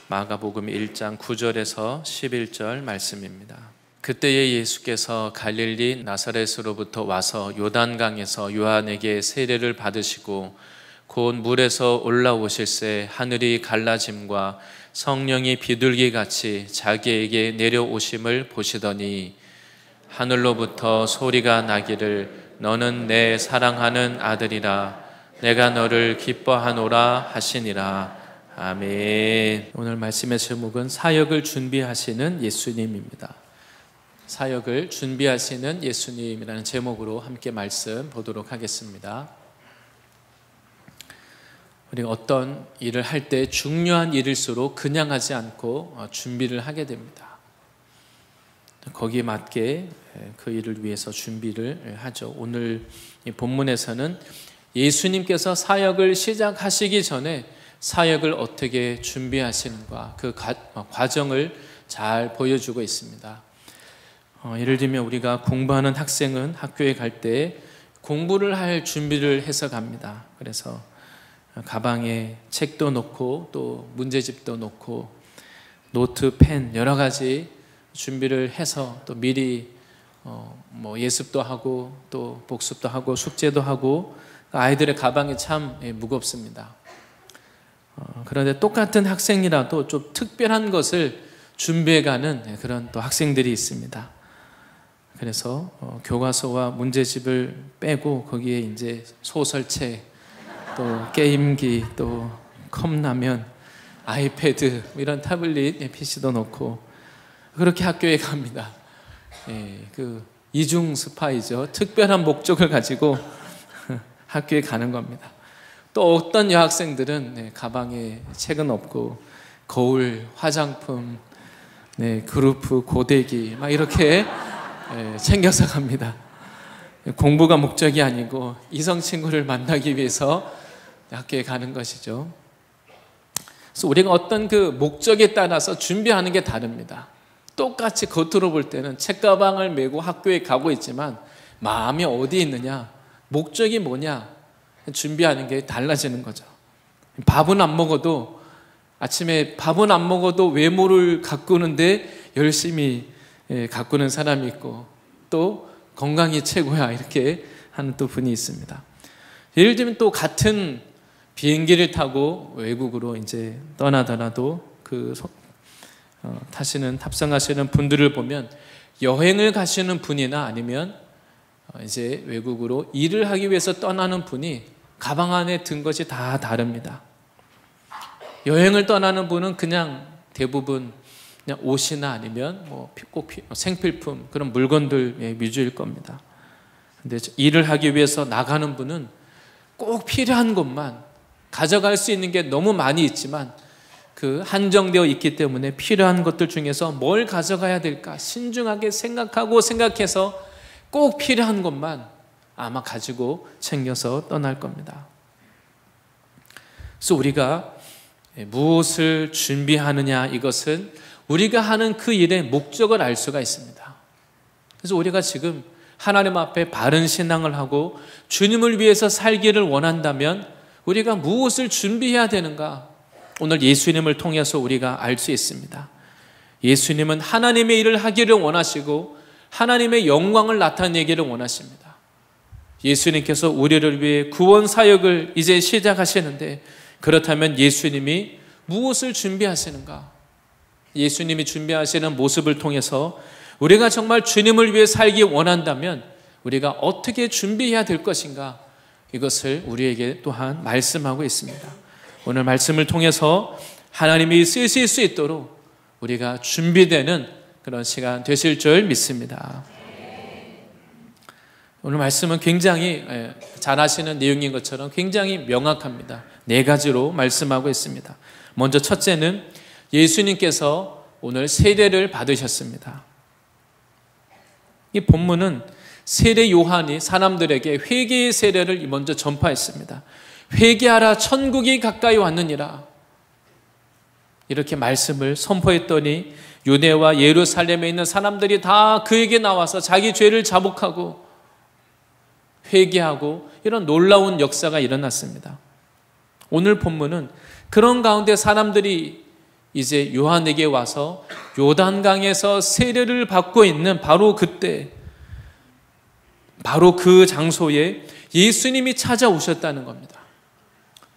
마가복음 1장 9절에서 11절 말씀입니다. 그때에 예수께서 갈릴리 나사렛으로부터 와서 요단강에서 요한에게 세례를 받으시고 곧 물에서 올라오실새 하늘이 갈라짐과 성령이 비둘기같이 자기에게 내려오심을 보시더니 하늘로부터 소리가 나기를 너는 내 사랑하는 아들이라 내가 너를 기뻐하노라 하시니라. 아멘. 오늘 말씀의 제목은 사역을 준비하시는 예수님입니다. 사역을 준비하시는 예수님이라는 제목으로 함께 말씀 보도록 하겠습니다. 우리가 어떤 일을 할 때 중요한 일일수록 그냥 하지 않고 준비를 하게 됩니다. 거기에 맞게 그 일을 위해서 준비를 하죠. 오늘 이 본문에서는 예수님께서 사역을 시작하시기 전에 사역을 어떻게 준비하시는가 그 과정을 잘 보여주고 있습니다. 예를 들면 우리가 공부하는 학생은 학교에 갈 때 공부를 할 준비를 해서 갑니다. 그래서 가방에 책도 놓고 또 문제집도 놓고 노트, 펜 여러 가지 준비를 해서 또 미리 예습도 하고 또 복습도 하고 숙제도 하고 아이들의 가방이 참 무겁습니다. 그런데 똑같은 학생이라도 좀 특별한 것을 준비해가는 그런 또 학생들이 있습니다. 그래서 교과서와 문제집을 빼고 거기에 이제 소설책, 또 게임기, 또 컵라면, 아이패드 이런 타블릿, PC도 놓고 그렇게 학교에 갑니다. 그 이중 스파이죠. 특별한 목적을 가지고 학교에 가는 겁니다. 또 어떤 여학생들은 가방에 책은 없고 거울, 화장품, 그루프, 고데기 막 이렇게 챙겨서 갑니다. 공부가 목적이 아니고 이성 친구를 만나기 위해서 학교에 가는 것이죠. 그래서 우리가 어떤 그 목적에 따라서 준비하는 게 다릅니다. 똑같이 겉으로 볼 때는 책가방을 메고 학교에 가고 있지만 마음이 어디 있느냐, 목적이 뭐냐 준비하는 게 달라지는 거죠. 밥은 안 먹어도 아침에 밥은 안 먹어도 외모를 가꾸는데 열심히 가꾸는 사람이 있고 또 건강이 최고야 이렇게 하는 또 분이 있습니다. 예를 들면 또 같은 비행기를 타고 외국으로 이제 떠나더라도 탑승하시는 분들을 보면 여행을 가시는 분이나 아니면 이제 외국으로 일을 하기 위해서 떠나는 분이 가방 안에 든 것이 다 다릅니다. 여행을 떠나는 분은 그냥 대부분 그냥 옷이나 아니면 꼭 생필품 그런 물건들 위주일 겁니다. 근데 일을 하기 위해서 나가는 분은 꼭 필요한 것만 가져갈 수 있는 게 너무 많이 있지만 그 한정되어 있기 때문에 필요한 것들 중에서 뭘 가져가야 될까 신중하게 생각해서 꼭 필요한 것만 아마 가지고 챙겨서 떠날 겁니다. 그래서 우리가 무엇을 준비하느냐 이것은 우리가 하는 그 일의 목적을 알 수가 있습니다. 그래서 우리가 지금 하나님 앞에 바른 신앙을 하고 주님을 위해서 살기를 원한다면 우리가 무엇을 준비해야 되는가 오늘 예수님을 통해서 우리가 알 수 있습니다. 예수님은 하나님의 일을 하기를 원하시고 하나님의 영광을 나타내기를 원하십니다. 예수님께서 우리를 위해 구원 사역을 이제 시작하시는데 그렇다면 예수님이 무엇을 준비하시는가? 예수님이 준비하시는 모습을 통해서 우리가 정말 주님을 위해 살기 원한다면 우리가 어떻게 준비해야 될 것인가? 이것을 우리에게 또한 말씀하고 있습니다. 오늘 말씀을 통해서 하나님이 쓰실 수 있도록 우리가 준비되는 그런 시간 되실 줄 믿습니다. 오늘 말씀은 굉장히 잘 아시는 내용인 것처럼 굉장히 명확합니다. 4가지로 말씀하고 있습니다. 먼저 첫째는 예수님께서 오늘 세례를 받으셨습니다. 이 본문은 세례 요한이 사람들에게 회개의 세례를 먼저 전파했습니다. 회개하라 천국이 가까이 왔느니라 이렇게 말씀을 선포했더니 유대와 예루살렘에 있는 사람들이 다 그에게 나와서 자기 죄를 자복하고 회개하고 이런 놀라운 역사가 일어났습니다. 오늘 본문은 그런 가운데 사람들이 이제 요한에게 와서 요단강에서 세례를 받고 있는 바로 그때, 바로 그 장소에 예수님이 찾아오셨다는 겁니다.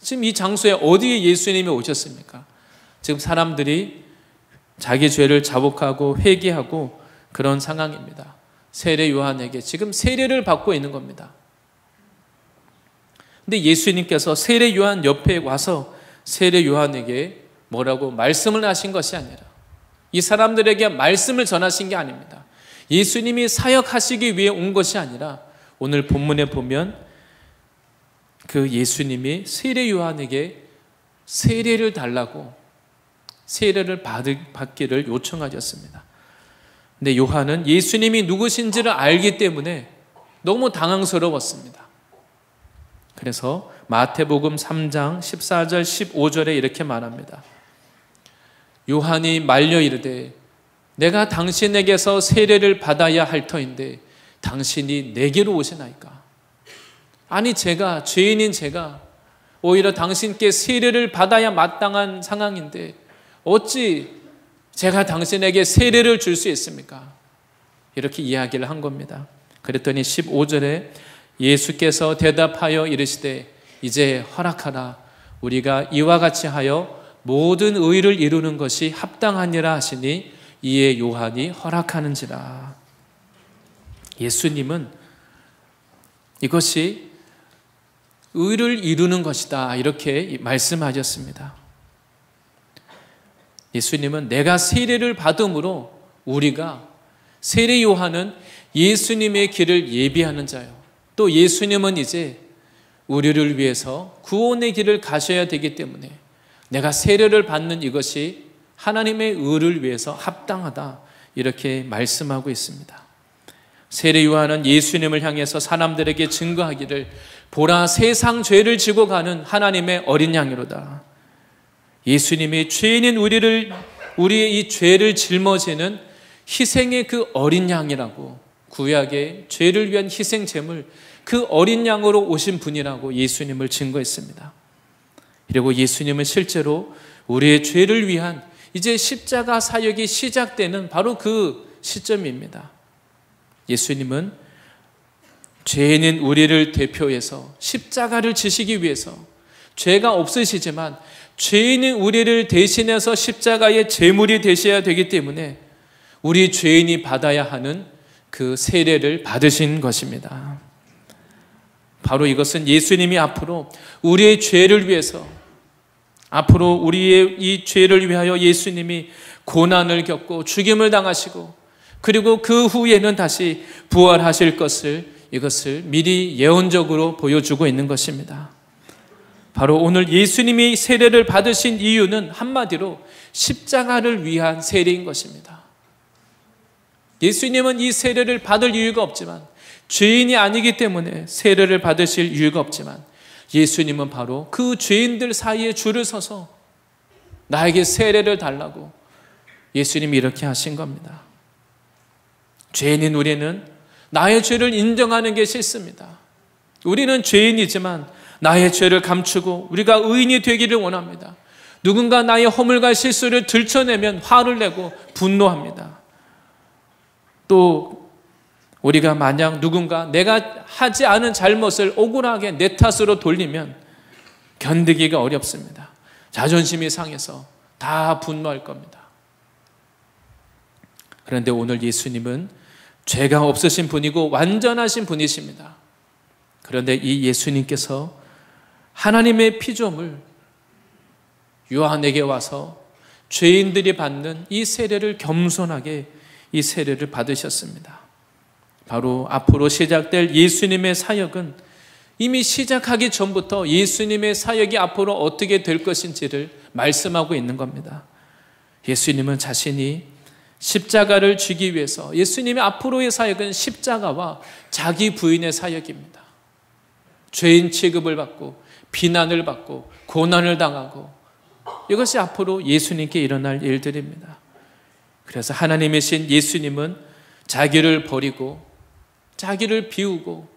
지금 이 장소에 어디에 예수님이 오셨습니까? 지금 사람들이 자기 죄를 자복하고 회개하고 그런 상황입니다. 세례 요한에게 지금 세례를 받고 있는 겁니다. 근데 예수님께서 세례 요한 옆에 와서 세례 요한에게 뭐라고 말씀을 하신 것이 아니라, 이 사람들에게 말씀을 전하신 게 아닙니다. 예수님이 사역하시기 위해 온 것이 아니라, 오늘 본문에 보면 그 예수님이 세례 요한에게 세례를 달라고, 세례를 받기를 요청하셨습니다. 근데 요한은 예수님이 누구신지를 알기 때문에 너무 당황스러웠습니다. 그래서 마태복음 3장 14절 15절에 이렇게 말합니다. 요한이 말려 이르되 내가 당신에게서 세례를 받아야 할 터인데 당신이 내게로 오시나이까? 아니, 제가, 죄인인 제가 오히려 당신께 세례를 받아야 마땅한 상황인데 어찌 제가 당신에게 세례를 줄 수 있습니까? 이렇게 이야기를 한 겁니다. 그랬더니 15절에 예수께서 대답하여 이르시되 이제 허락하라. 우리가 이와 같이 하여 모든 의를 이루는 것이 합당하니라 하시니 이에 요한이 허락하는지라. 예수님은 이것이 의를 이루는 것이다, 이렇게 말씀하셨습니다. 예수님은 내가 세례를 받음으로 우리가, 세례 요한은 예수님의 길을 예비하는 자요, 또 예수님은 이제 우리를 위해서 구원의 길을 가셔야 되기 때문에 내가 세례를 받는 이것이 하나님의 의를 위해서 합당하다, 이렇게 말씀하고 있습니다. 세례 요한은 예수님을 향해서 사람들에게 증거하기를 보라, 세상 죄를 지고 가는 하나님의 어린 양이로다. 예수님이 죄인인 우리의 이 죄를 짊어지는 희생의 그 어린 양이라고, 구약의 죄를 위한 희생 제물, 그 어린 양으로 오신 분이라고 예수님을 증거했습니다. 그리고 예수님은 실제로 우리의 죄를 위한 이제 십자가 사역이 시작되는 바로 그 시점입니다. 예수님은 죄인인 우리를 대표해서 십자가를 지시기 위해서, 죄가 없으시지만 죄인인 우리를 대신해서 십자가의 제물이 되셔야 되기 때문에 우리 죄인이 받아야 하는 그 세례를 받으신 것입니다. 바로 이것은 예수님이 앞으로 우리의 죄를 위해서, 앞으로 우리의 이 죄를 위하여 예수님이 고난을 겪고 죽임을 당하시고 그리고 그 후에는 다시 부활하실 것을, 이것을 미리 예언적으로 보여주고 있는 것입니다. 바로 오늘 예수님이 세례를 받으신 이유는 한마디로 십자가를 위한 세례인 것입니다. 예수님은 이 세례를 받을 이유가 없지만, 죄인이 아니기 때문에 세례를 받으실 이유가 없지만, 예수님은 바로 그 죄인들 사이에 줄을 서서 나에게 세례를 달라고 예수님이 이렇게 하신 겁니다. 죄인인 우리는 나의 죄를 인정하는 게 싫습니다. 우리는 죄인이지만 나의 죄를 감추고 우리가 의인이 되기를 원합니다. 누군가 나의 허물과 실수를 들춰내면 화를 내고 분노합니다. 또 우리가 만약 누군가 내가 하지 않은 잘못을 억울하게 내 탓으로 돌리면 견디기가 어렵습니다. 자존심이 상해서 다 분노할 겁니다. 그런데 오늘 예수님은 죄가 없으신 분이고 완전하신 분이십니다. 그런데 이 예수님께서 하나님의 피조물 요한에게 와서 죄인들이 받는 이 세례를 겸손하게 이 세례를 받으셨습니다. 바로 앞으로 시작될 예수님의 사역은 이미 시작하기 전부터 예수님의 사역이 앞으로 어떻게 될 것인지를 말씀하고 있는 겁니다. 예수님은 자신이 십자가를 지기 위해서, 예수님의 앞으로의 사역은 십자가와 자기 부인의 사역입니다. 죄인 취급을 받고 비난을 받고 고난을 당하고, 이것이 앞으로 예수님께 일어날 일들입니다. 그래서 하나님이신 예수님은 자기를 버리고 자기를 비우고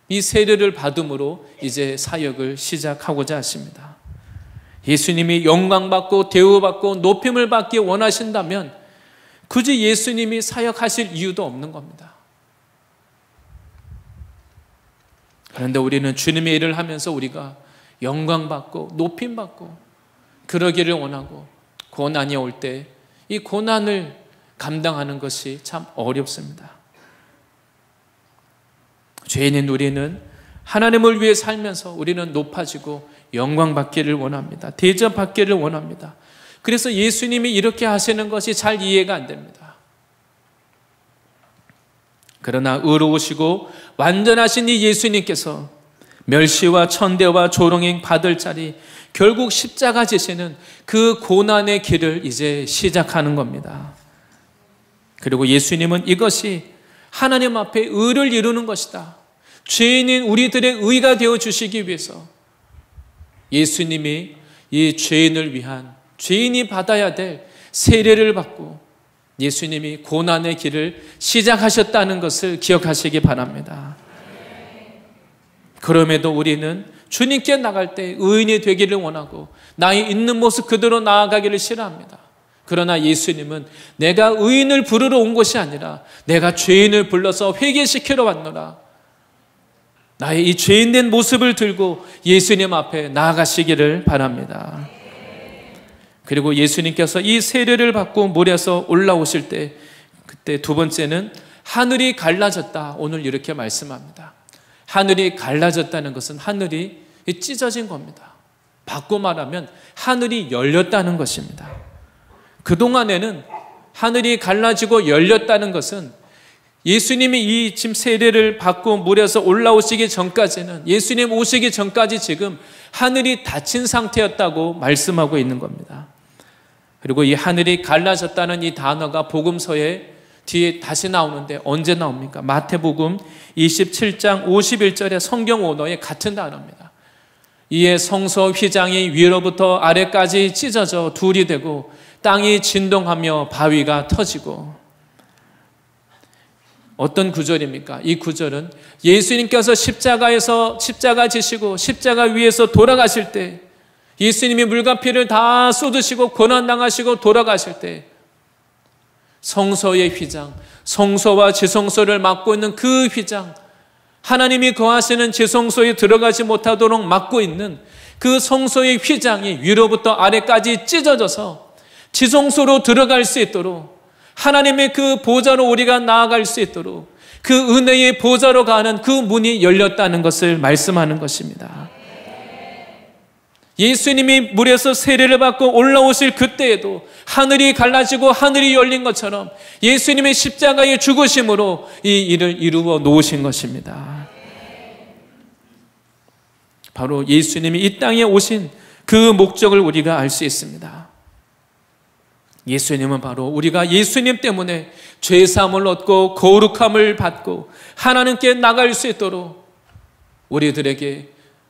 이 세례를 받음으로 이제 사역을 시작하고자 하십니다. 예수님이 영광받고 대우받고 높임을 받기 원하신다면 굳이 예수님이 사역하실 이유도 없는 겁니다. 그런데 우리는 주님의 일을 하면서 우리가 영광받고 높임받고 그러기를 원하고, 고난이 올 때 이 고난을 감당하는 것이 참 어렵습니다. 죄인인 우리는 하나님을 위해 살면서 우리는 높아지고 영광받기를 원합니다. 대접받기를 원합니다. 그래서 예수님이 이렇게 하시는 것이 잘 이해가 안 됩니다. 그러나 의로우시고 완전하신 이 예수님께서 멸시와 천대와 조롱행 받을 자리, 결국 십자가 지시는 그 고난의 길을 이제 시작하는 겁니다. 그리고 예수님은 이것이 하나님 앞에 의를 이루는 것이다, 죄인인 우리들의 의가 되어 주시기 위해서 예수님이 이 죄인을 위한, 죄인이 받아야 될 세례를 받고 예수님이 고난의 길을 시작하셨다는 것을 기억하시기 바랍니다. 그럼에도 우리는 주님께 나갈 때 의인이 되기를 원하고 나의 있는 모습 그대로 나아가기를 싫어합니다. 그러나 예수님은 내가 의인을 부르러 온 것이 아니라 내가 죄인을 불러서 회개시키러 왔노라, 나의 이 죄인된 모습을 들고 예수님 앞에 나아가시기를 바랍니다. 그리고 예수님께서 이 세례를 받고 물에서 올라오실 때, 그때 두 번째는 하늘이 갈라졌다, 오늘 이렇게 말씀합니다. 하늘이 갈라졌다는 것은 하늘이 찢어진 겁니다. 바꿔 말하면 하늘이 열렸다는 것입니다. 그동안에는 하늘이 갈라지고 열렸다는 것은 예수님이 이 지금 세례를 받고 물에서 올라오시기 전까지는, 예수님 오시기 전까지 지금 하늘이 닫힌 상태였다고 말씀하고 있는 겁니다. 그리고 이 하늘이 갈라졌다는 이 단어가 복음서에 뒤에 다시 나오는데 언제 나옵니까? 마태복음 27장 51절의 성경 원어에 같은 단어입니다. 이에 성소 휘장이 위로부터 아래까지 찢어져 둘이 되고 땅이 진동하며 바위가 터지고. 어떤 구절입니까? 이 구절은 예수님께서 십자가 지시고 십자가 위에서 돌아가실 때, 예수님이 물과 피를 다 쏟으시고 고난당하시고 돌아가실 때 성소의 휘장, 성소와 지성소를 막고 있는 그 휘장, 하나님이 거하시는 지성소에 들어가지 못하도록 막고 있는 그 성소의 휘장이 위로부터 아래까지 찢어져서 지성소로 들어갈 수 있도록, 하나님의 그 보좌로 우리가 나아갈 수 있도록 그 은혜의 보좌로 가는 그 문이 열렸다는 것을 말씀하는 것입니다. 예수님이 물에서 세례를 받고 올라오실 그때에도 하늘이 갈라지고 하늘이 열린 것처럼 예수님의 십자가의 죽으심으로 이 일을 이루어 놓으신 것입니다. 바로 예수님이 이 땅에 오신 그 목적을 우리가 알 수 있습니다. 예수님은 바로 우리가 예수님 때문에 죄사함을 얻고 거룩함을 받고 하나님께 나갈 수 있도록 우리들에게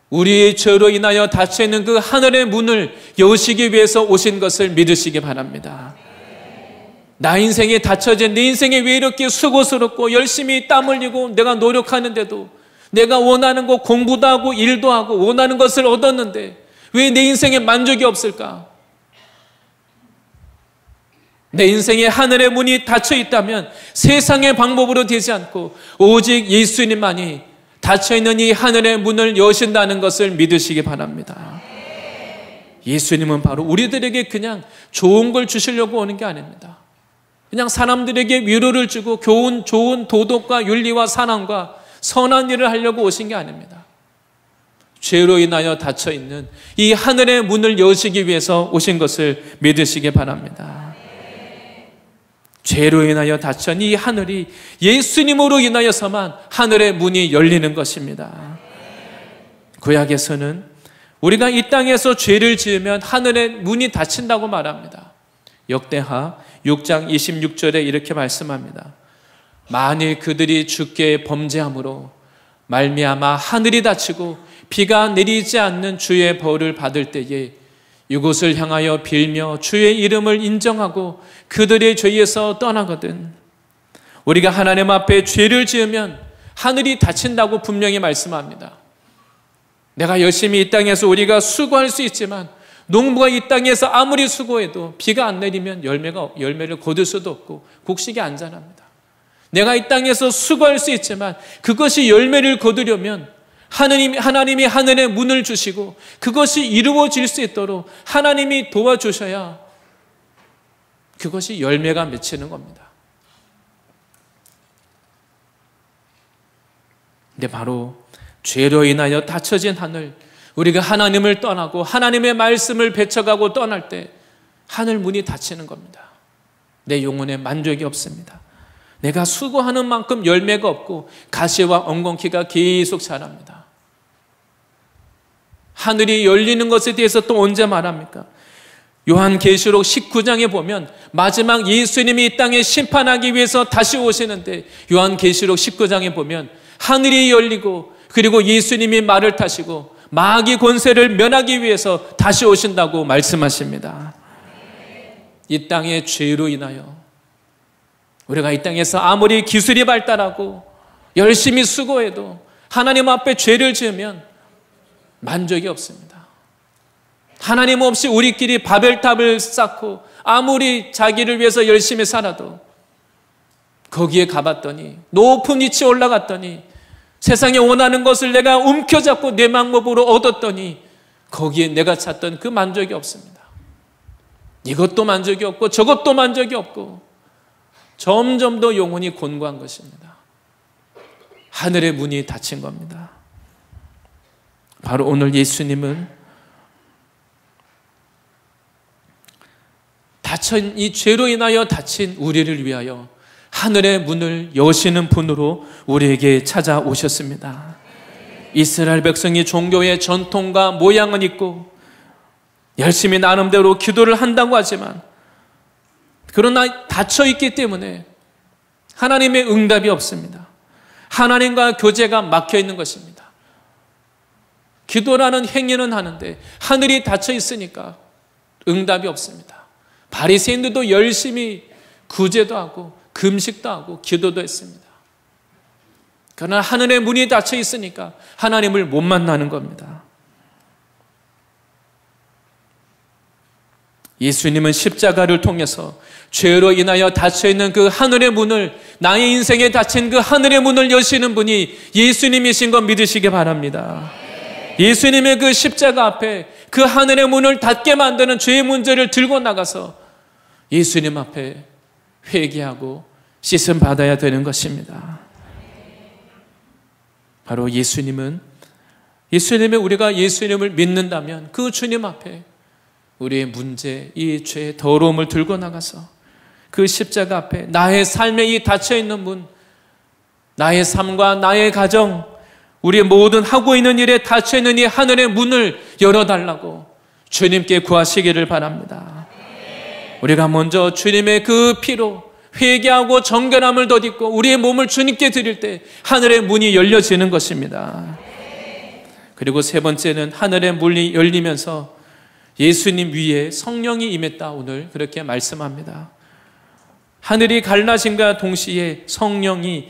우리의 죄로 인하여 닫혀있는 그 하늘의 문을 여시기 위해서 오신 것을 믿으시기 바랍니다. 나 인생에 닫혀진, 내 인생에 왜 이렇게 수고스럽고 열심히 땀 흘리고 내가 노력하는데도, 내가 원하는 거 공부도 하고 일도 하고 원하는 것을 얻었는데 왜 내 인생에 만족이 없을까? 내 인생에 하늘의 문이 닫혀 있다면 세상의 방법으로 되지 않고 오직 예수님만이 닫혀있는 이 하늘의 문을 여신다는 것을 믿으시기 바랍니다. 예수님은 바로 우리들에게 그냥 좋은 걸 주시려고 오는 게 아닙니다. 그냥 사람들에게 위로를 주고 좋은 도덕과 윤리와 사랑과 선한 일을 하려고 오신 게 아닙니다. 죄로 인하여 닫혀있는 이 하늘의 문을 여시기 위해서 오신 것을 믿으시기 바랍니다. 죄로 인하여 닫힌 이 하늘이 예수님으로 인하여서만 하늘의 문이 열리는 것입니다. 구약에서는 우리가 이 땅에서 죄를 지으면 하늘의 문이 닫힌다고 말합니다. 역대하 6장 26절에 이렇게 말씀합니다. 만일 그들이 주께 범죄함으로 말미암아 하늘이 닫히고 비가 내리지 않는 주의 벌을 받을 때에 이곳을 향하여 빌며 주의 이름을 인정하고 그들의 죄에서 떠나거든. 우리가 하나님 앞에 죄를 지으면 하늘이 닫힌다고 분명히 말씀합니다. 내가 열심히 이 땅에서 우리가 수고할 수 있지만 농부가 이 땅에서 아무리 수고해도 비가 안 내리면 열매를 거둘 수도 없고 곡식이 안 자랍니다. 내가 이 땅에서 수고할 수 있지만 그것이 열매를 거두려면 하나님이 하늘의 문을 주시고 그것이 이루어질 수 있도록 하나님이 도와주셔야 그것이 열매가 맺히는 겁니다. 근데 바로 죄로 인하여 닫혀진 하늘, 우리가 하나님을 떠나고 하나님의 말씀을 배척하고 떠날 때 하늘 문이 닫히는 겁니다. 내 영혼에 만족이 없습니다. 내가 수고하는 만큼 열매가 없고 가시와 엉겅퀴가 계속 자랍니다. 하늘이 열리는 것에 대해서 또 언제 말합니까? 요한계시록 19장에 보면 마지막 예수님이 이 땅에 심판하기 위해서 다시 오시는데 요한계시록 19장에 보면 하늘이 열리고 그리고 예수님이 말을 타시고 마귀 권세를 면하기 위해서 다시 오신다고 말씀하십니다. 이 땅의 죄로 인하여 우리가 이 땅에서 아무리 기술이 발달하고 열심히 수고해도 하나님 앞에 죄를 지으면 만족이 없습니다. 하나님 없이 우리끼리 바벨탑을 쌓고 아무리 자기를 위해서 열심히 살아도 거기에 가봤더니 높은 위치에 올라갔더니 세상에 원하는 것을 내가 움켜잡고 내 방법으로 얻었더니 거기에 내가 찾던 그 만족이 없습니다. 이것도 만족이 없고 저것도 만족이 없고 점점 더 영혼이 곤고한 것입니다. 하늘의 문이 닫힌 겁니다. 바로 오늘 예수님은 닫힌 이 죄로 인하여 닫힌 우리를 위하여 하늘의 문을 여시는 분으로 우리에게 찾아오셨습니다. 이스라엘 백성이 종교의 전통과 모양은 있고 열심히 나름대로 기도를 한다고 하지만 그러나 닫혀있기 때문에 하나님의 응답이 없습니다. 하나님과 교제가 막혀있는 것입니다. 기도라는 행위는 하는데 하늘이 닫혀있으니까 응답이 없습니다. 바리새인들도 열심히 구제도 하고 금식도 하고 기도도 했습니다. 그러나 하늘의 문이 닫혀 있으니까 하나님을 못 만나는 겁니다. 예수님은 십자가를 통해서 죄로 인하여 닫혀있는 그 하늘의 문을, 나의 인생에 닫힌 그 하늘의 문을 여시는 분이 예수님이신 거 믿으시기 바랍니다. 예수님의 그 십자가 앞에 그 하늘의 문을 닫게 만드는 죄의 문제를 들고 나가서 예수님 앞에 회개하고 씻음 받아야 되는 것입니다. 바로 우리가 예수님을 믿는다면 그 주님 앞에 우리의 문제, 이 죄의 더러움을 들고 나가서 그 십자가 앞에 나의 삶에 이 닫혀있는 문, 나의 삶과 나의 가정, 우리의 모든 하고 있는 일에 닫혀있는 이 하늘의 문을 열어달라고 주님께 구하시기를 바랍니다. 우리가 먼저 주님의 그 피로 회개하고 정결함을 덧입고 우리의 몸을 주님께 드릴 때 하늘의 문이 열려지는 것입니다. 그리고 세 번째는 하늘의 문이 열리면서 예수님 위에 성령이 임했다, 오늘 그렇게 말씀합니다. 하늘이 갈라짐과 동시에 성령이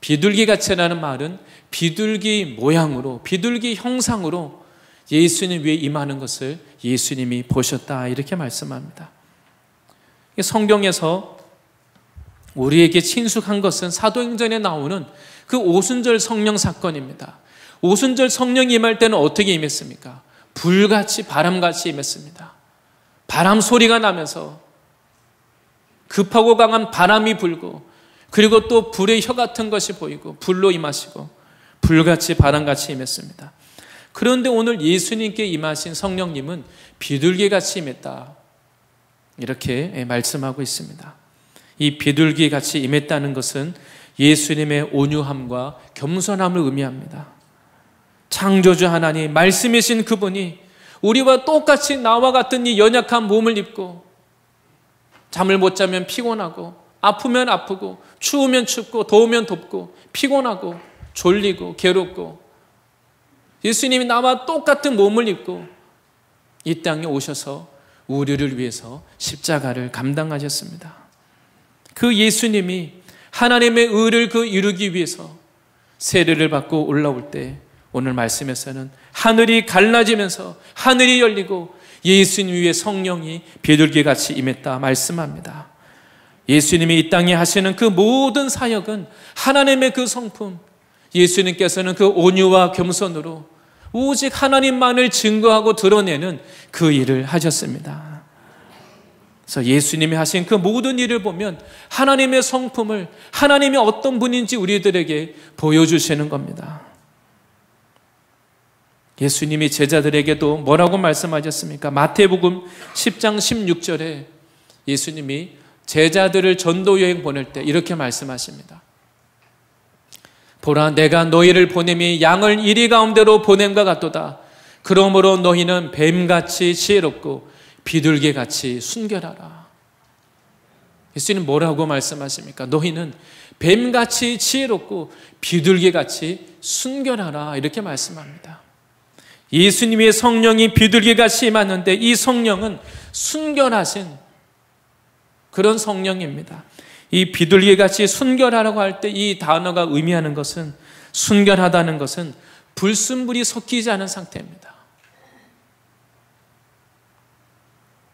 비둘기같이라는 말은 비둘기 모양으로, 비둘기 형상으로 예수님 위에 임하는 것을 예수님이 보셨다, 이렇게 말씀합니다. 성경에서 우리에게 친숙한 것은 사도행전에 나오는 그 오순절 성령 사건입니다. 오순절 성령이 임할 때는 어떻게 임했습니까? 불같이, 바람같이 임했습니다. 바람 소리가 나면서 급하고 강한 바람이 불고, 그리고 또 불의 혀 같은 것이 보이고 불로 임하시고 불같이 바람같이 임했습니다. 그런데 오늘 예수님께 임하신 성령님은 비둘기같이 임했다, 이렇게 말씀하고 있습니다. 이 비둘기같이 임했다는 것은 예수님의 온유함과 겸손함을 의미합니다. 창조주 하나님, 말씀이신 그분이 우리와 똑같이 나와 같은 이 연약한 몸을 입고 잠을 못 자면 피곤하고 아프면 아프고 추우면 춥고 더우면 덥고 피곤하고 졸리고 괴롭고 예수님이 나와 똑같은 몸을 입고 이 땅에 오셔서 우리를 위해서 십자가를 감당하셨습니다. 그 예수님이 하나님의 의를 이루기 위해서 세례를 받고 올라올 때 오늘 말씀에서는 하늘이 갈라지면서 하늘이 열리고 예수님 위에 성령이 비둘기같이 임했다 말씀합니다. 예수님이 이 땅에 하시는 그 모든 사역은 하나님의 그 성품, 예수님께서는 그 온유와 겸손으로 오직 하나님만을 증거하고 드러내는 그 일을 하셨습니다. 그래서 예수님이 하신 그 모든 일을 보면 하나님의 성품을, 하나님이 어떤 분인지 우리들에게 보여주시는 겁니다. 예수님이 제자들에게도 뭐라고 말씀하셨습니까? 마태복음 10장 16절에 예수님이 제자들을 전도여행 보낼 때 이렇게 말씀하십니다. 보라, 내가 너희를 보냄이 양을 이리 가운데로 보냄과 같도다. 그러므로 너희는 뱀같이 지혜롭고 비둘기같이 순결하라. 예수님 뭐라고 말씀하십니까? 너희는 뱀같이 지혜롭고 비둘기같이 순결하라, 이렇게 말씀합니다. 예수님의 성령이 비둘기같이 임하는데 이 성령은 순결하신 그런 성령입니다. 이 비둘기같이 순결하라고 할 때 이 단어가 의미하는 것은, 순결하다는 것은 불순물이 섞이지 않은 상태입니다.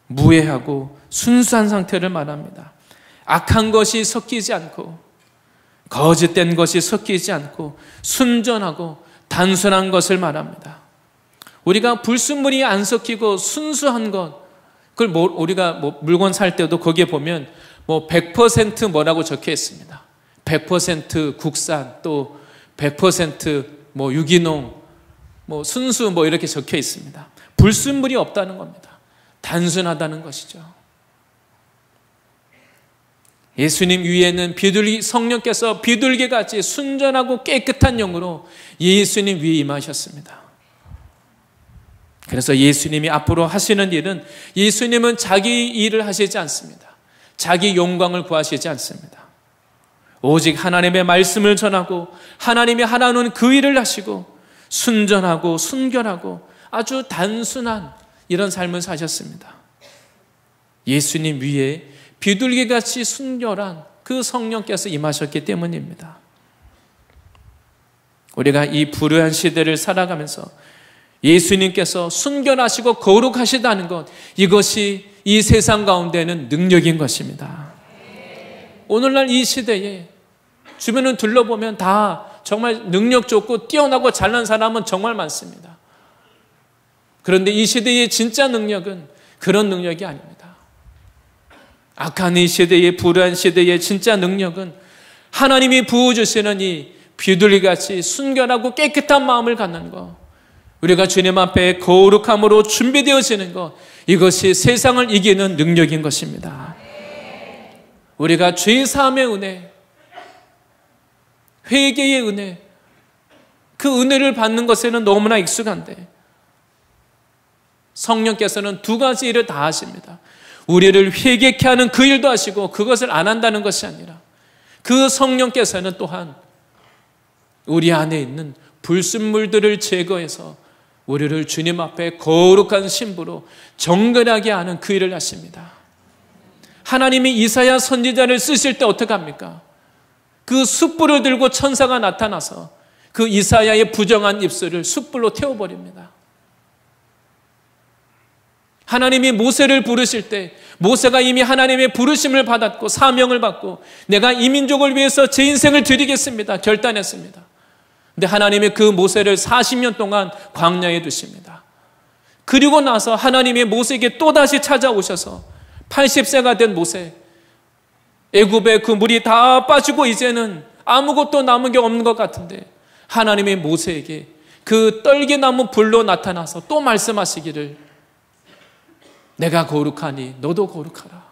무해하고 순수한 상태를 말합니다. 악한 것이 섞이지 않고 거짓된 것이 섞이지 않고 순전하고 단순한 것을 말합니다. 우리가 불순물이 안 섞이고 순수한 것, 그걸 우리가 물건 살 때도 거기에 보면 100% 뭐라고 적혀 있습니다. 100% 국산, 또 100% 유기농, 순수 이렇게 적혀 있습니다. 불순물이 없다는 겁니다. 단순하다는 것이죠. 예수님 위에는 성령께서 비둘기같이 순전하고 깨끗한 영으로 예수님 위에 임하셨습니다. 그래서 예수님이 앞으로 하시는 일은, 예수님은 자기 일을 하시지 않습니다. 자기 영광을 구하시지 않습니다. 오직 하나님의 말씀을 전하고 하나님이 하라는 그 일을 하시고 순전하고 순결하고 아주 단순한 이런 삶을 사셨습니다. 예수님 위에 비둘기같이 순결한 그 성령께서 임하셨기 때문입니다. 우리가 이 불의한 시대를 살아가면서 예수님께서 순결하시고 거룩하시다는 것, 이것이 이 세상 가운데는 능력인 것입니다. 오늘날 이 시대에 주변을 둘러보면 다 정말 능력 좋고 뛰어나고 잘난 사람은 정말 많습니다. 그런데 이 시대의 진짜 능력은 그런 능력이 아닙니다. 악한 이 시대의, 불의한 시대의 진짜 능력은 하나님이 부어주시는 이 비둘기같이 순결하고 깨끗한 마음을 갖는 것, 우리가 주님 앞에 거룩함으로 준비되어지는 것, 이것이 세상을 이기는 능력인 것입니다. 우리가 죄 사함의 은혜, 회개의 은혜, 그 은혜를 받는 것에는 너무나 익숙한데 성령께서는 두 가지 일을 다 하십니다. 우리를 회개케 하는 그 일도 하시고 그것을 안 한다는 것이 아니라 그 성령께서는 또한 우리 안에 있는 불순물들을 제거해서 우리를 주님 앞에 거룩한 신부로 정결하게 하는 그 일을 하십니다. 하나님이 이사야 선지자를 쓰실 때 어떻게 합니까? 그 숯불을 들고 천사가 나타나서 그 이사야의 부정한 입술을 숯불로 태워버립니다. 하나님이 모세를 부르실 때 모세가 이미 하나님의 부르심을 받았고 사명을 받고 내가 이 민족을 위해서 제 인생을 드리겠습니다 결단했습니다. 근데 하나님이 그 모세를 40년 동안 광야에 두십니다. 그리고 나서 하나님이 모세에게 또다시 찾아오셔서 80세가 된 모세, 애굽의 그 물이 다 빠지고 이제는 아무것도 남은 게 없는 것 같은데 하나님이 모세에게 그 떨기나무 불로 나타나서 또 말씀하시기를 내가 거룩하니 너도 거룩하라.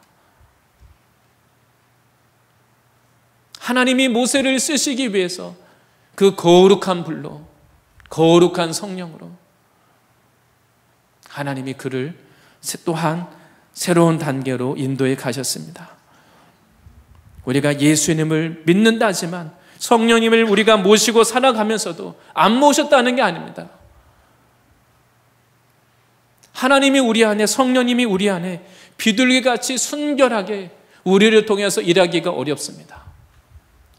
하나님이 모세를 쓰시기 위해서 그 거룩한 불로, 거룩한 성령으로 하나님이 그를 또한 새로운 단계로 인도해 가셨습니다. 우리가 예수님을 믿는다지만 성령님을 우리가 모시고 살아가면서도 안 모셨다는 게 아닙니다. 하나님이 우리 안에, 성령님이 우리 안에 비둘기같이 순결하게 우리를 통해서 일하기가 어렵습니다.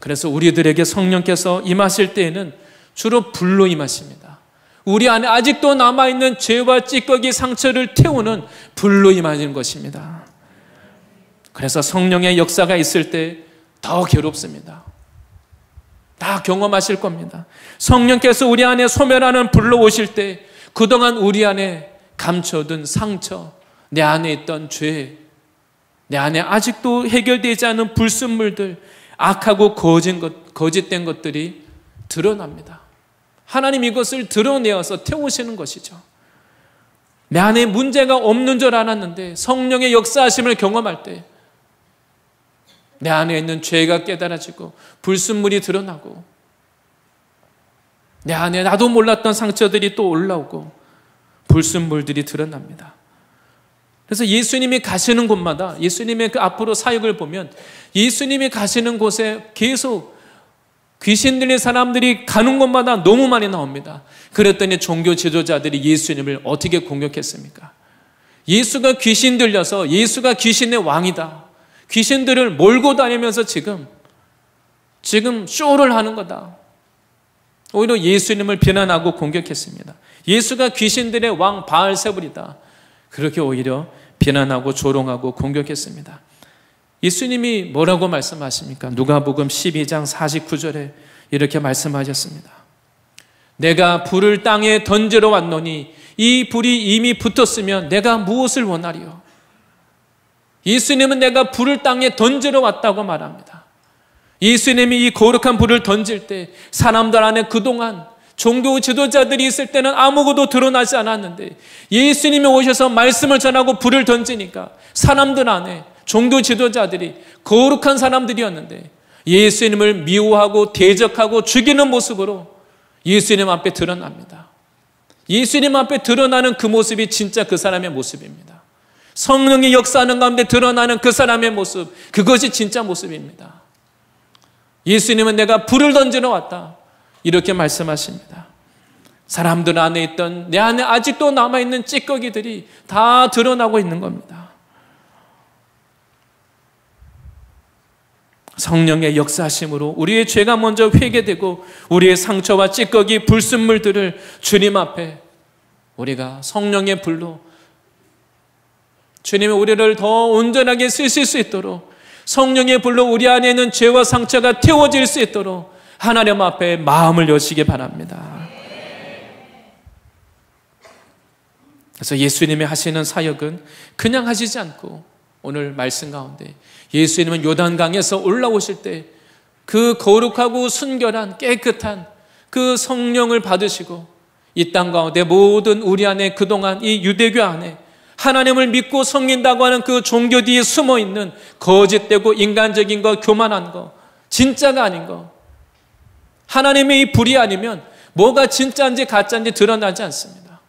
그래서 우리들에게 성령께서 임하실 때에는 주로 불로 임하십니다. 우리 안에 아직도 남아있는 죄와 찌꺼기 상처를 태우는 불로 임하는 것입니다. 그래서 성령의 역사가 있을 때 더 괴롭습니다. 다 경험하실 겁니다. 성령께서 우리 안에 소멸하는 불로 오실 때 그동안 우리 안에 감춰둔 상처, 내 안에 있던 죄, 내 안에 아직도 해결되지 않은 불순물들, 악하고 거짓된 것들이 드러납니다. 하나님 이것을 드러내어서 태우시는 것이죠. 내 안에 문제가 없는 줄 알았는데 성령의 역사하심을 경험할 때 내 안에 있는 죄가 깨달아지고 불순물이 드러나고 내 안에 나도 몰랐던 상처들이 또 올라오고 불순물들이 드러납니다. 그래서 예수님이 가시는 곳마다 예수님의 그 앞으로 사역을 보면 예수님이 가시는 곳에 계속 귀신 들린 사람들이 가는 곳마다 너무 많이 나옵니다. 그랬더니 종교 지도자들이 예수님을 어떻게 공격했습니까? 예수가 귀신 들려서 예수가 귀신의 왕이다. 귀신들을 몰고 다니면서 지금 쇼를 하는 거다. 오히려 예수님을 비난하고 공격했습니다. 예수가 귀신들의 왕 바알세불이다. 그렇게 오히려 비난하고 조롱하고 공격했습니다. 예수님이 뭐라고 말씀하십니까? 누가복음 12장 49절에 이렇게 말씀하셨습니다. 내가 불을 땅에 던지러 왔노니 이 불이 이미 붙었으면 내가 무엇을 원하리요? 예수님은 내가 불을 땅에 던지러 왔다고 말합니다. 예수님이 이 거룩한 불을 던질 때 사람들 안에 그동안 종교 지도자들이 있을 때는 아무것도 드러나지 않았는데 예수님이 오셔서 말씀을 전하고 불을 던지니까 사람들 안에 종교 지도자들이 거룩한 사람들이었는데 예수님을 미워하고 대적하고 죽이는 모습으로 예수님 앞에 드러납니다. 예수님 앞에 드러나는 그 모습이 진짜 그 사람의 모습입니다. 성령이 역사하는 가운데 드러나는 그 사람의 모습, 그것이 진짜 모습입니다. 예수님은 내가 불을 던지러 왔다 이렇게 말씀하십니다. 사람들 안에 있던 내 안에 아직도 남아있는 찌꺼기들이 다 드러나고 있는 겁니다. 성령의 역사하심으로 우리의 죄가 먼저 회개되고 우리의 상처와 찌꺼기 불순물들을 주님 앞에 우리가 성령의 불로 주님이 우리를 더 온전하게 쓰실 수 있도록 성령의 불로 우리 안에 있는 죄와 상처가 태워질 수 있도록 하나님 앞에 마음을 여시기 바랍니다. 그래서 예수님이 하시는 사역은 그냥 하시지 않고 오늘 말씀 가운데 예수님은 요단강에서 올라오실 때 그 거룩하고 순결한 깨끗한 그 성령을 받으시고 이 땅 가운데 모든 우리 안에 그동안 이 유대교 안에 하나님을 믿고 섬긴다고 하는 그 종교 뒤에 숨어있는 거짓되고 인간적인 거, 교만한 거, 진짜가 아닌 거, 하나님의 이 불이 아니면 뭐가 진짜인지 가짜인지 드러나지 않습니다.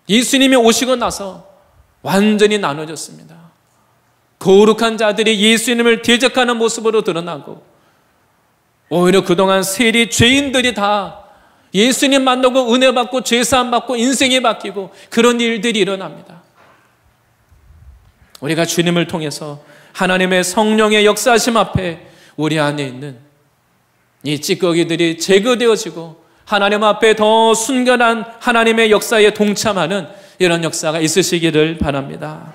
예수님이 오시고 나서 완전히 나눠졌습니다. 거룩한 자들이 예수님을 대적하는 모습으로 드러나고 오히려 그동안 세리 죄인들이 다 예수님 만나고 은혜 받고 죄사함 받고 인생이 바뀌고 그런 일들이 일어납니다. 우리가 주님을 통해서 하나님의 성령의 역사하심 앞에 우리 안에 있는 이 찌꺼기들이 제거되어지고 하나님 앞에 더 순결한 하나님의 역사에 동참하는 이런 역사가 있으시기를 바랍니다.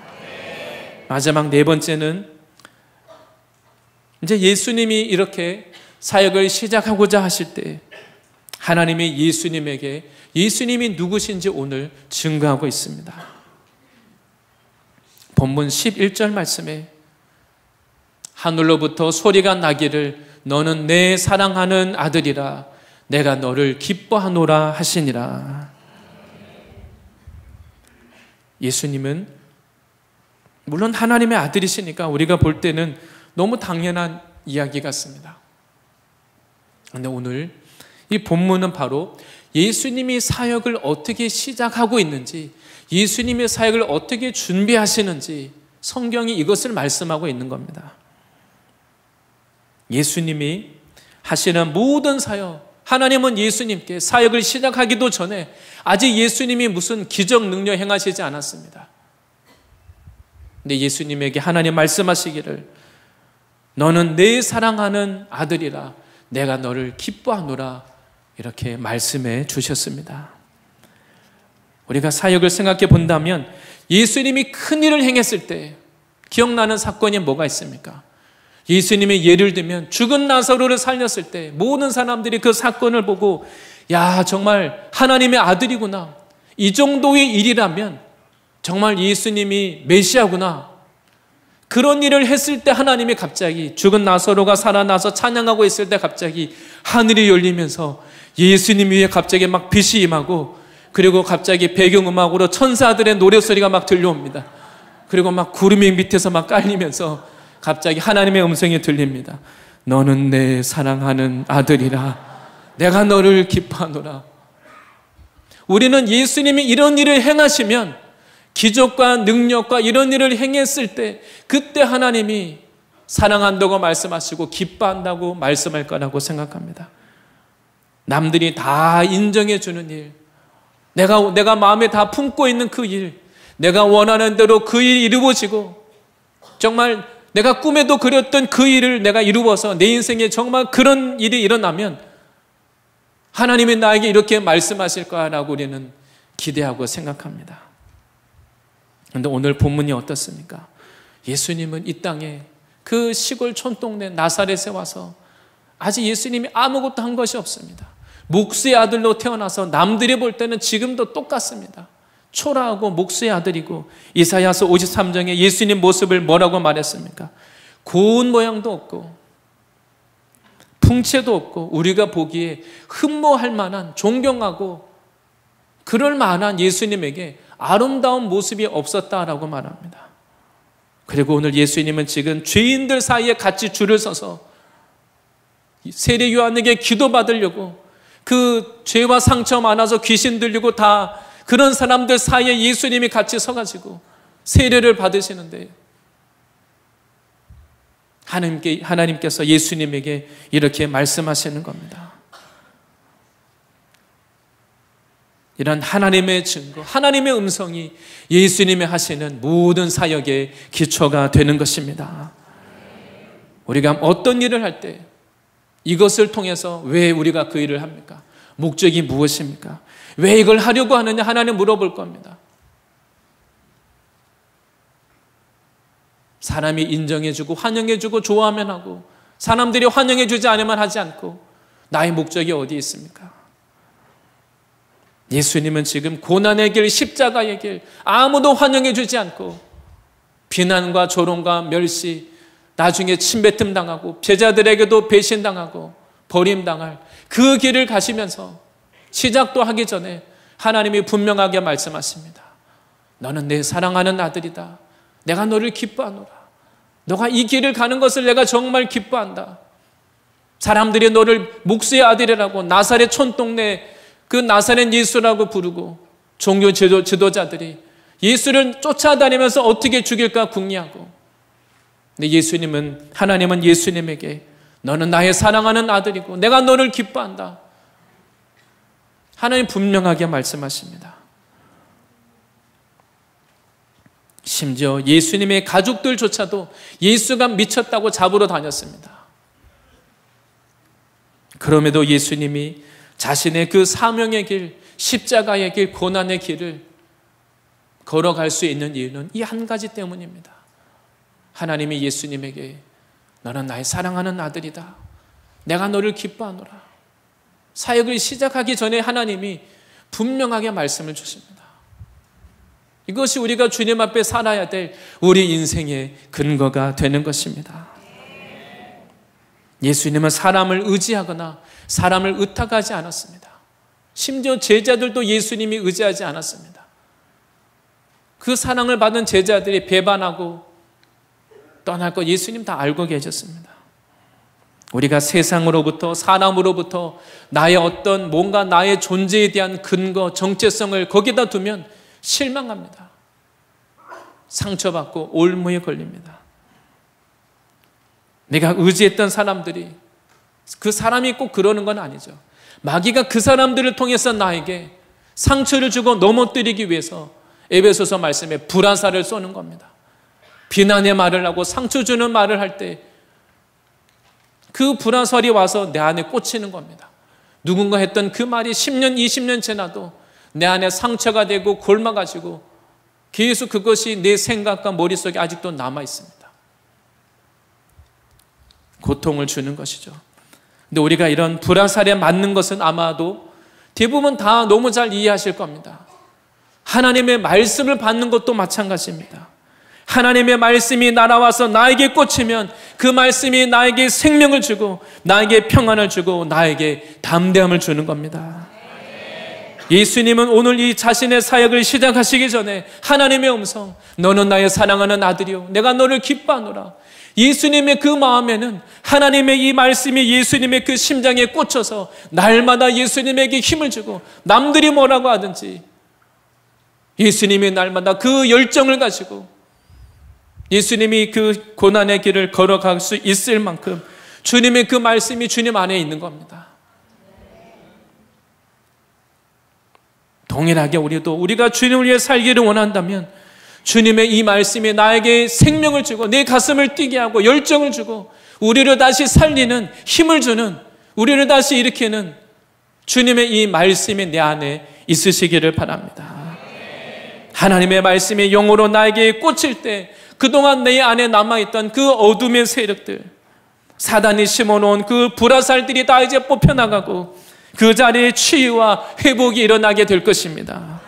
마지막 네 번째는 이제 예수님이 이렇게 사역을 시작하고자 하실 때 하나님이 예수님에게 예수님이 누구신지 오늘 증거하고 있습니다. 본문 11절 말씀에 하늘로부터 소리가 나기를 너는 내 사랑하는 아들이라 내가 너를 기뻐하노라 하시니라. 예수님은 물론 하나님의 아들이시니까 우리가 볼 때는 너무 당연한 이야기 같습니다. 그런데 오늘 이 본문은 바로 예수님이 사역을 어떻게 시작하고 있는지, 예수님의 사역을 어떻게 준비하시는지 성경이 이것을 말씀하고 있는 겁니다. 예수님이 하시는 모든 사역, 하나님은 예수님께 사역을 시작하기도 전에 아직 예수님이 무슨 기적 능력 행하시지 않았습니다. 근데 예수님에게 하나님 말씀하시기를 너는 내 사랑하는 아들이라 내가 너를 기뻐하노라 이렇게 말씀해 주셨습니다. 우리가 사역을 생각해 본다면 예수님이 큰 일을 행했을 때 기억나는 사건이 뭐가 있습니까? 예수님이 예를 들면 죽은 나사로를 살렸을 때 모든 사람들이 그 사건을 보고 야, 정말 하나님의 아들이구나. 이 정도의 일이라면 정말 예수님이 메시아구나. 그런 일을 했을 때 하나님이 갑자기 죽은 나사로가 살아나서 찬양하고 있을 때 갑자기 하늘이 열리면서 예수님 위에 갑자기 막 빛이 임하고 그리고 갑자기 배경음악으로 천사들의 노래소리가 막 들려옵니다. 그리고 막 구름이 밑에서 막 깔리면서 갑자기 하나님의 음성이 들립니다. 너는 내 사랑하는 아들이라. 내가 너를 기뻐하노라. 우리는 예수님이 이런 일을 행하시면 기적과 능력과 이런 일을 행했을 때 그때 하나님이 사랑한다고 말씀하시고 기뻐한다고 말씀할 거라고 생각합니다. 남들이 다 인정해 주는 일, 내가 마음에 다 품고 있는 그 일, 내가 원하는 대로 그 일이 이루어지고 정말 내가 꿈에도 그렸던 그 일을 내가 이루어서 내 인생에 정말 그런 일이 일어나면 하나님이 나에게 이렇게 말씀하실 거라고 우리는 기대하고 생각합니다. 그런데 오늘 본문이 어떻습니까? 예수님은 이 땅에 그 시골 촌동네 나사렛에 와서 아직 예수님이 아무것도 한 것이 없습니다. 목수의 아들로 태어나서 남들이 볼 때는 지금도 똑같습니다. 초라하고 목수의 아들이고 이사야서 53장에 예수님 모습을 뭐라고 말했습니까? 고운 모양도 없고 풍채도 없고 우리가 보기에 흠모할 만한 존경하고 그럴 만한 예수님에게 아름다운 모습이 없었다라고 말합니다. 그리고 오늘 예수님은 지금 죄인들 사이에 같이 줄을 서서 세례 요한에게 기도받으려고 그 죄와 상처 많아서 귀신 들리고 다 그런 사람들 사이에 예수님이 같이 서가지고 세례를 받으시는데 하나님께서 예수님에게 이렇게 말씀하시는 겁니다. 이런 하나님의 증거, 하나님의 음성이 예수님이 하시는 모든 사역의 기초가 되는 것입니다. 우리가 어떤 일을 할 때 이것을 통해서 왜 우리가 그 일을 합니까? 목적이 무엇입니까? 왜 이걸 하려고 하느냐 하나님 물어볼 겁니다. 사람이 인정해주고 환영해주고 좋아하면 하고 사람들이 환영해주지 않으면 하지 않고 나의 목적이 어디 있습니까? 예수님은 지금 고난의 길, 십자가의 길 아무도 환영해주지 않고 비난과 조롱과 멸시 나중에 침뱉음 당하고 제자들에게도 배신당하고 버림당할 그 길을 가시면서 시작도 하기 전에 하나님이 분명하게 말씀하십니다. 너는 내 사랑하는 아들이다. 내가 너를 기뻐하노라. 너가 이 길을 가는 것을 내가 정말 기뻐한다. 사람들이 너를 목수의 아들이라고 나사렛 촌동네 그 나사렛 예수라고 부르고 종교 지도자들이 예수를 쫓아다니면서 어떻게 죽일까 궁리하고 근데 하나님은 예수님에게 너는 나의 사랑하는 아들이고 내가 너를 기뻐한다. 하나님 분명하게 말씀하십니다. 심지어 예수님의 가족들조차도 예수가 미쳤다고 잡으러 다녔습니다. 그럼에도 예수님이 자신의 그 사명의 길, 십자가의 길, 고난의 길을 걸어갈 수 있는 이유는 이 한 가지 때문입니다. 하나님이 예수님에게 너는 나의 사랑하는 아들이다. 내가 너를 기뻐하노라. 사역을 시작하기 전에 하나님이 분명하게 말씀을 주십니다. 이것이 우리가 주님 앞에 살아야 될 우리 인생의 근거가 되는 것입니다. 예수님은 사람을 의지하거나 사람을 의탁하지 않았습니다. 심지어 제자들도 예수님이 의지하지 않았습니다. 그 사랑을 받은 제자들이 배반하고 떠날 것 예수님 다 알고 계셨습니다. 우리가 세상으로부터 사람으로부터 나의 어떤 뭔가 나의 존재에 대한 근거, 정체성을 거기다 두면 실망합니다. 상처받고 올무에 걸립니다. 내가 의지했던 사람들이 그 사람이 꼭 그러는 건 아니죠. 마귀가 그 사람들을 통해서 나에게 상처를 주고 넘어뜨리기 위해서 에베소서 말씀에 불화살을 쏘는 겁니다. 비난의 말을 하고 상처 주는 말을 할 때 그 불화살이 와서 내 안에 꽂히는 겁니다. 누군가 했던 그 말이 10년, 20년 지나도 내 안에 상처가 되고 골마가지고 계속 그것이 내 생각과 머릿속에 아직도 남아 있습니다. 고통을 주는 것이죠. 근데 우리가 이런 불화살에 맞는 것은 아마도 대부분 다 너무 잘 이해하실 겁니다. 하나님의 말씀을 받는 것도 마찬가지입니다. 하나님의 말씀이 날아와서 나에게 꽂히면 그 말씀이 나에게 생명을 주고 나에게 평안을 주고 나에게 담대함을 주는 겁니다. 예수님은 오늘 이 자신의 사역을 시작하시기 전에 하나님의 음성, 너는 나의 사랑하는 아들이요 내가 너를 기뻐하노라. 예수님의 그 마음에는 하나님의 이 말씀이 예수님의 그 심장에 꽂혀서 날마다 예수님에게 힘을 주고 남들이 뭐라고 하든지 예수님이 날마다 그 열정을 가지고 예수님이 그 고난의 길을 걸어갈 수 있을 만큼 주님의 그 말씀이 주님 안에 있는 겁니다. 동일하게 우리가 주님을 위해 살기를 원한다면 주님의 이 말씀이 나에게 생명을 주고 내 가슴을 뛰게 하고 열정을 주고 우리를 다시 살리는 힘을 주는 우리를 다시 일으키는 주님의 이 말씀이 내 안에 있으시기를 바랍니다. 하나님의 말씀이 영으로 나에게 꽂힐 때 그동안 내 안에 남아있던 그 어둠의 세력들, 사단이 심어놓은 그 불화살들이 다 이제 뽑혀나가고 그 자리에 치유와 회복이 일어나게 될 것입니다.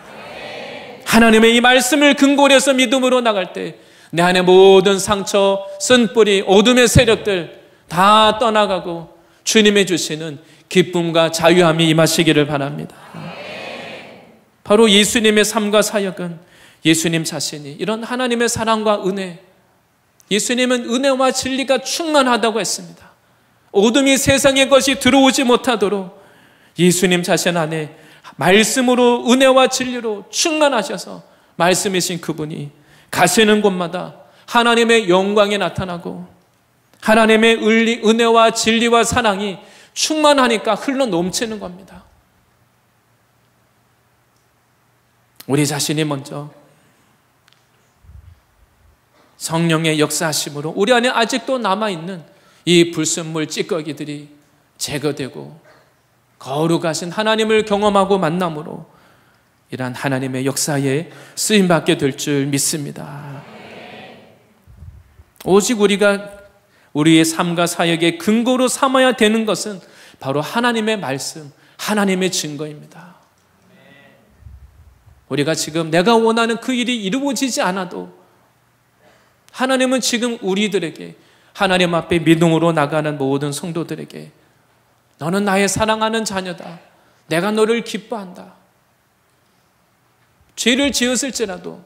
하나님의 이 말씀을 근거로 해서 믿음으로 나갈 때 내 안에 모든 상처, 쓴뿌리, 어둠의 세력들 다 떠나가고 주님이 주시는 기쁨과 자유함이 임하시기를 바랍니다. 바로 예수님의 삶과 사역은 예수님 자신이 이런 하나님의 사랑과 은혜, 예수님은 은혜와 진리가 충만하다고 했습니다. 어둠이 세상의 것이 들어오지 못하도록 예수님 자신 안에 말씀으로 은혜와 진리로 충만하셔서 말씀이신 그분이 가시는 곳마다 하나님의 영광이 나타나고 하나님의 은혜와 진리와 사랑이 충만하니까 흘러 넘치는 겁니다. 우리 자신이 먼저 성령의 역사하심으로 우리 안에 아직도 남아있는 이 불순물 찌꺼기들이 제거되고 거룩하신 하나님을 경험하고 만남으로 이러한 하나님의 역사에 쓰임받게 될 줄 믿습니다. 오직 우리가 우리의 삶과 사역의 근거로 삼아야 되는 것은 바로 하나님의 말씀, 하나님의 증거입니다. 우리가 지금 내가 원하는 그 일이 이루어지지 않아도 하나님은 지금 우리들에게 하나님 앞에 믿음으로 나가는 모든 성도들에게 너는 나의 사랑하는 자녀다. 내가 너를 기뻐한다. 죄를 지었을지라도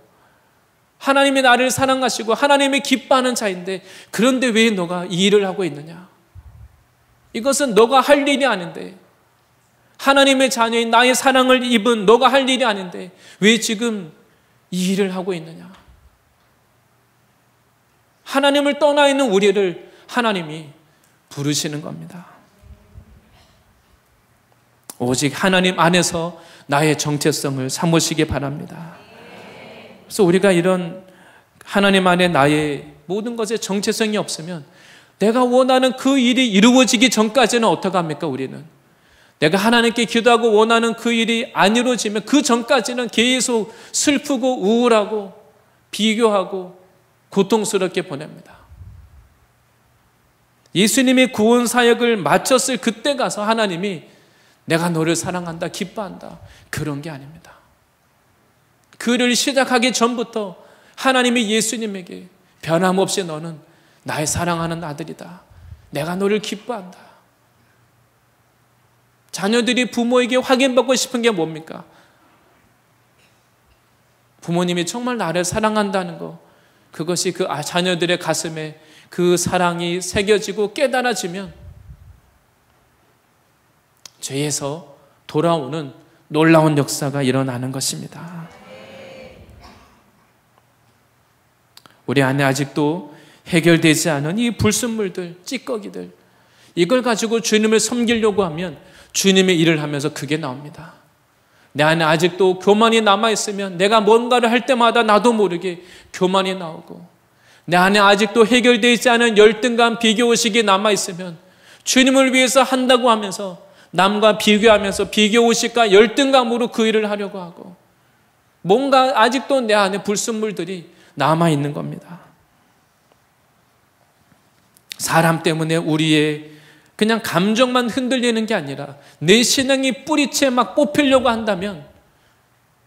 하나님이 나를 사랑하시고 하나님이 기뻐하는 자인데 그런데 왜 너가 이 일을 하고 있느냐? 이것은 너가 할 일이 아닌데 하나님의 자녀인 나의 사랑을 입은 너가 할 일이 아닌데 왜 지금 이 일을 하고 있느냐? 하나님을 떠나 있는 우리를 하나님이 부르시는 겁니다. 오직 하나님 안에서 나의 정체성을 삼으시기 바랍니다. 그래서 우리가 이런 하나님 안에 나의 모든 것에 정체성이 없으면 내가 원하는 그 일이 이루어지기 전까지는 어떻게 합니까? 우리는 내가 하나님께 기도하고 원하는 그 일이 안 이루어지면 그 전까지는 계속 슬프고 우울하고 비교하고 고통스럽게 보냅니다. 예수님이 구원 사역을 마쳤을 그때 가서 하나님이 내가 너를 사랑한다, 기뻐한다 그런 게 아닙니다. 그를 시작하기 전부터 하나님이 예수님에게 변함없이 너는 나의 사랑하는 아들이다. 내가 너를 기뻐한다. 자녀들이 부모에게 확인받고 싶은 게 뭡니까? 부모님이 정말 나를 사랑한다는 거, 그것이 그 자녀들의 가슴에 그 사랑이 새겨지고 깨달아지면 죄에서 돌아오는 놀라운 역사가 일어나는 것입니다. 우리 안에 아직도 해결되지 않은 이 불순물들, 찌꺼기들, 이걸 가지고 주님을 섬기려고 하면 주님의 일을 하면서 그게 나옵니다. 내 안에 아직도 교만이 남아있으면 내가 뭔가를 할 때마다 나도 모르게 교만이 나오고, 내 안에 아직도 해결되지 않은 열등감, 비교의식이 남아있으면 주님을 위해서 한다고 하면서 남과 비교하면서 비교의식과 열등감으로 그 일을 하려고 하고, 뭔가 아직도 내 안에 불순물들이 남아있는 겁니다. 사람 때문에 우리의 그냥 감정만 흔들리는 게 아니라 내 신앙이 뿌리채 막 뽑히려고 한다면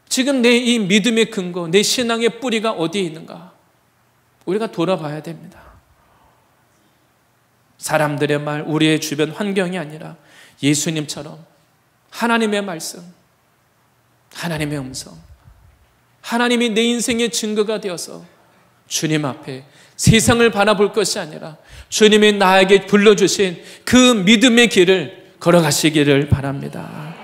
지금 내 이 믿음의 근거, 내 신앙의 뿌리가 어디에 있는가? 우리가 돌아봐야 됩니다. 사람들의 말, 우리의 주변 환경이 아니라 예수님처럼 하나님의 말씀, 하나님의 음성, 하나님이 내 인생의 증거가 되어서 주님 앞에 세상을 바라볼 것이 아니라 주님이 나에게 불러주신 그 믿음의 길을 걸어가시기를 바랍니다.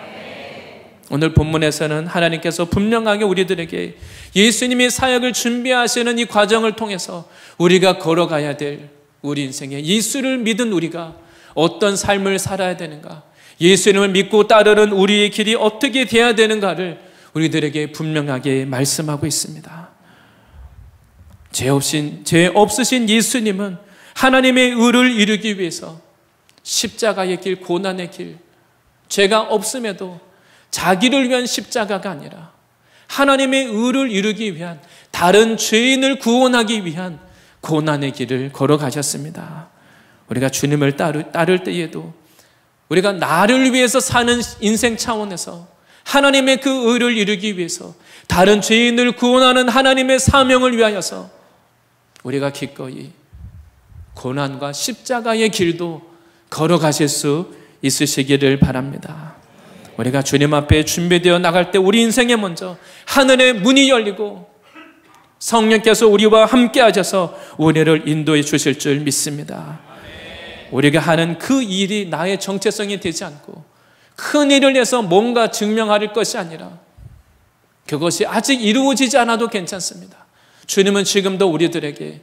오늘 본문에서는 하나님께서 분명하게 우리들에게 예수님이 사역을 준비하시는 이 과정을 통해서 우리가 걸어가야 될 우리 인생에 예수를 믿은 우리가 어떤 삶을 살아야 되는가, 예수님을 믿고 따르는 우리의 길이 어떻게 되어야 되는가를 우리들에게 분명하게 말씀하고 있습니다. 죄 없으신 예수님은 하나님의 의를 이루기 위해서 십자가의 길, 고난의 길, 죄가 없음에도 자기를 위한 십자가가 아니라 하나님의 의를 이루기 위한, 다른 죄인을 구원하기 위한 고난의 길을 걸어가셨습니다. 우리가 주님을 따를 때에도 우리가 나를 위해서 사는 인생 차원에서 하나님의 그 의를 이루기 위해서 다른 죄인을 구원하는 하나님의 사명을 위하여서 우리가 기꺼이 고난과 십자가의 길도 걸어가실 수 있으시기를 바랍니다. 우리가 주님 앞에 준비되어 나갈 때 우리 인생에 먼저 하늘의 문이 열리고 성령께서 우리와 함께 하셔서 우리를 인도해 주실 줄 믿습니다. 우리가 하는 그 일이 나의 정체성이 되지 않고 큰 일을 해서 뭔가 증명할 것이 아니라 그것이 아직 이루어지지 않아도 괜찮습니다. 주님은 지금도 우리들에게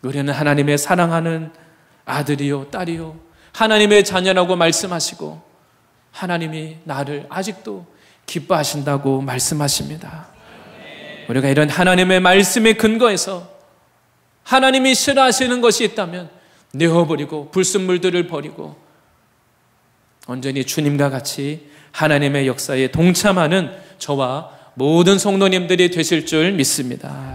우리는 하나님의 사랑하는 아들이요 딸이요 하나님의 자녀라고 말씀하시고 하나님이 나를 아직도 기뻐하신다고 말씀하십니다. 우리가 이런 하나님의 말씀에 근거해서 하나님이 싫어하시는 것이 있다면 내어버리고 불순물들을 버리고 온전히 주님과 같이 하나님의 역사에 동참하는 저와 모든 성도님들이 되실 줄 믿습니다.